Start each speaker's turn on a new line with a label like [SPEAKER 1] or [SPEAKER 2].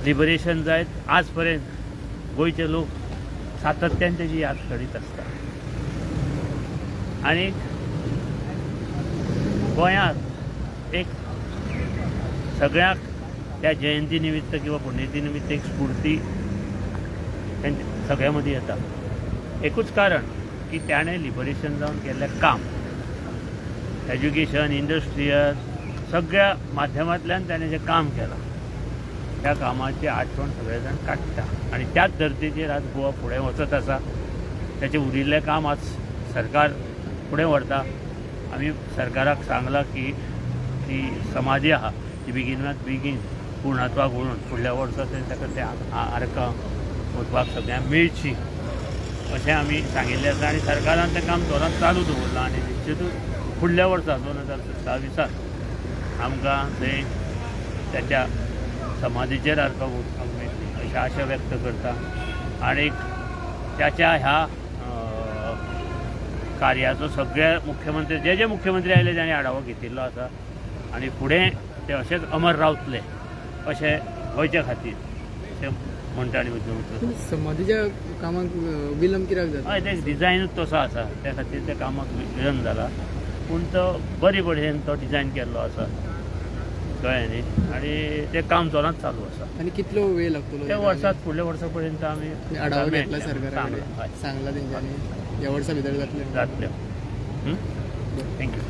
[SPEAKER 1] Liberation जायत आज पर्यंत गोयचे लोक सातत्यान त्याची याद करीत असतात आणि गोंयांत एक सगळ्याक त्या जयंती निमित्त किंवा पुण्यती निमित्त एक स्फूर्ती सगळ्या मदीं येता. एकूच कारण की त्याने लिबरेशन जावन केल्लें काम एज्युकेशन इंडस्ट्रियल सगळ्या माध्यमांतल्यान त्याने जे काम केलां त्या कामाची आठवण सगळे जाण काडटा आणि त्याच धर्तेचेर आज गोवा फुडें वचत आसा. त्याचें उरिल्लें काम आज सरकार फुडें व्हरता. आमी सरकाराक सांगलां की ती समाधी आहा ती बेगिनात बेगीन पूर्णत्वाक व्हरून फुडल्या वर्सा ताका ते आर्कां वचपाक सगळ्यांक मेळची अशें आमी सांगिल्लें आसा आनी सरकारान तें काम जोरान चालू दवरलां आनी निश्चितूच फुडल्या वर्सा 2027 आमकां थंय त्याच्या समाधीचेर आर्कां वचपाक मेळटली अशी आशा व्यक्त करता. आनी त्याच्या ह्या कार्याचो सगळ्या मुख्यमंत्री जे मुख्यमंत्री आयले तांणी आढावो घेतिल्लो आसा आनी फुडें ते अशेंच अमर रावतले अशें गोंयच्या खातीर ते म्हणटा आनी वचून
[SPEAKER 2] समाधीच्या कामाक विलंब कित्याक जाता?
[SPEAKER 1] हय ते डिजायनूच तसो आसा त्या खातीर त्या कामाक विलंब जाला पूण तो बरे भशेन तो डिजायन केल्लो आसा कळ्ळें न्ही आनी तें काम जोरान चालू आसा.
[SPEAKER 2] आनी कितलो वेळ लागतलो
[SPEAKER 1] त्या वर्सात फुडल्या वर्सा पर्यंत आमी
[SPEAKER 2] आढावो घेतला सरकारान सांगला तेंच्यांनी ह्या वर्सा भितर जातलें.
[SPEAKER 1] थँक्यू.